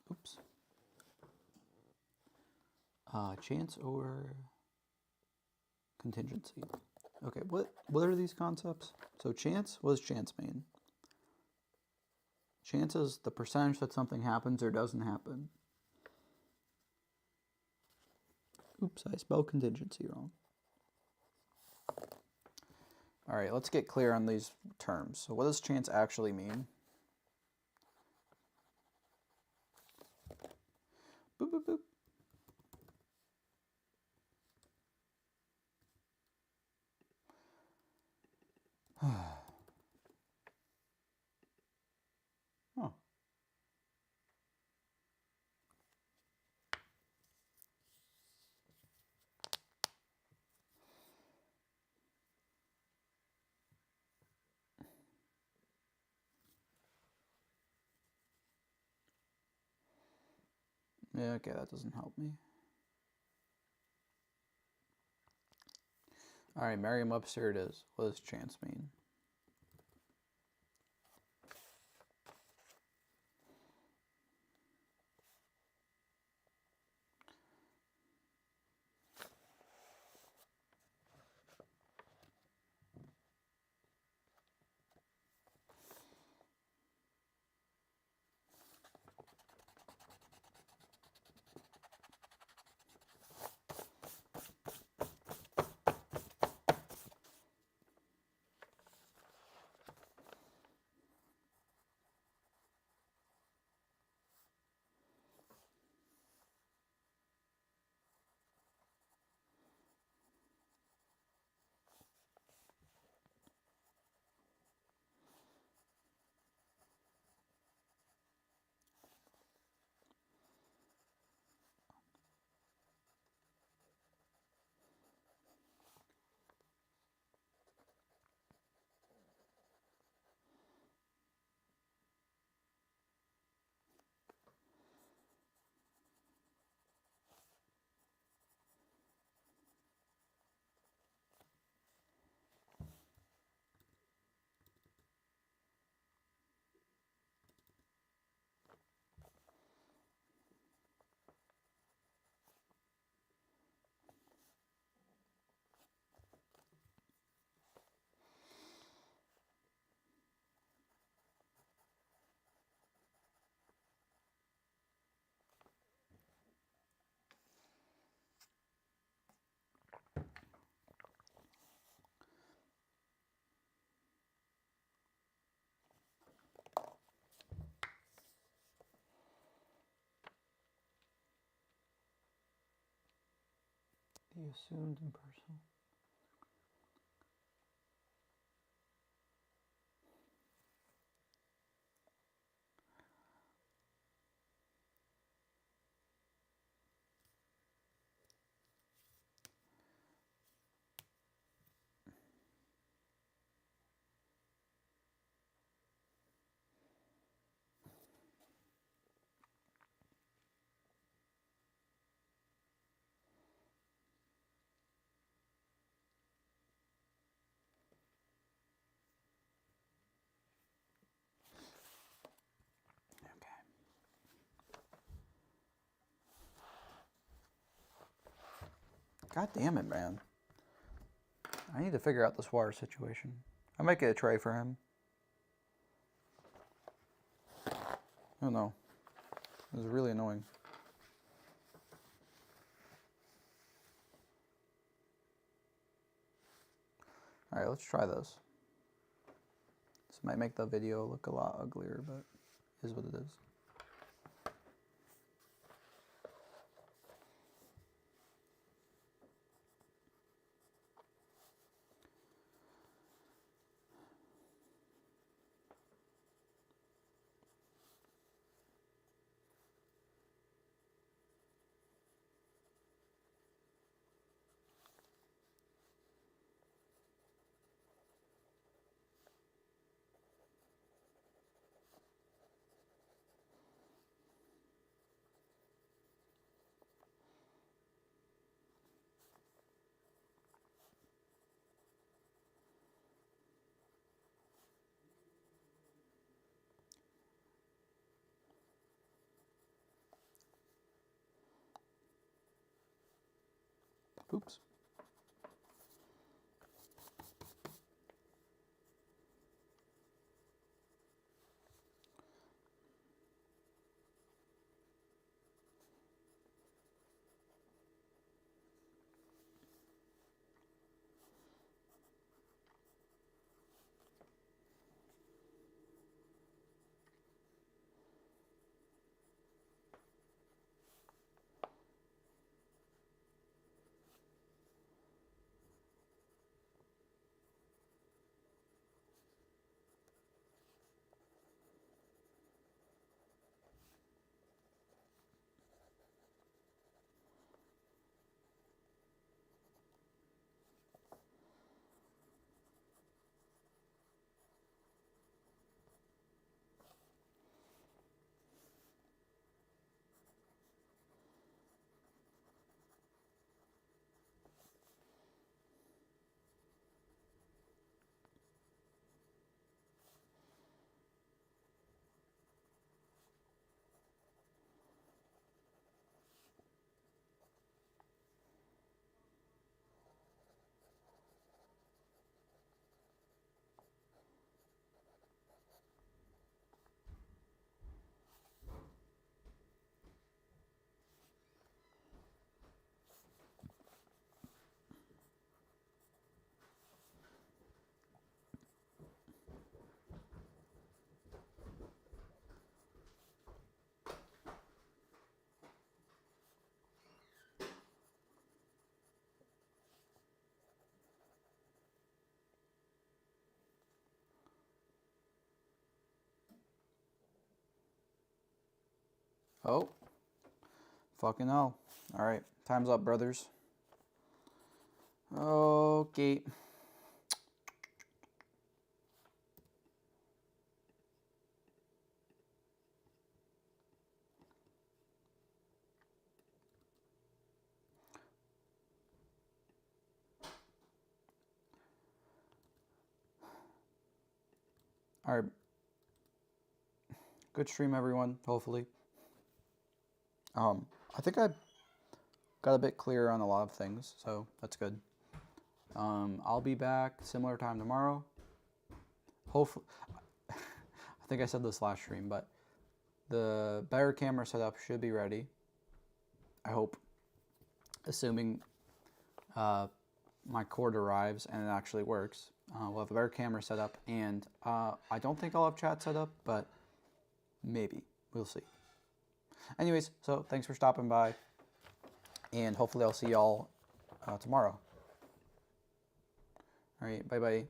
Oops. Chance or contingency. Okay, what are these concepts? So chance, what does chance mean? Chance is the percentage that something happens or doesn't happen. Oops, I spelled contingency wrong. All right, let's get clear on these terms. So what does chance actually mean? Boop, boop, boop. Oh. Yeah, okay, that doesn't help me. All right, Merriam-Webster it is. What does chance mean? He assumed impersonal. God damn it, man. I need to figure out this water situation. I might get a tray for him. Oh no. It was really annoying. Alright, let's try this. This might make the video look a lot uglier, but it is what it is. Oops. Oh. Fucking hell. Alright, time's up, brothers. Okay. Alright. Good stream, everyone, hopefully. I think I got a bit clearer on a lot of things, so that's good. I'll be back similar time tomorrow. Hopefully, I think I said this last stream, but the better camera setup should be ready. I hope, assuming my cord arrives and it actually works. We'll have a better camera setup, and I don't think I'll have chat set up, but maybe. We'll see. Anyways, so thanks for stopping by, and hopefully I'll see y'all tomorrow. All right, bye-bye.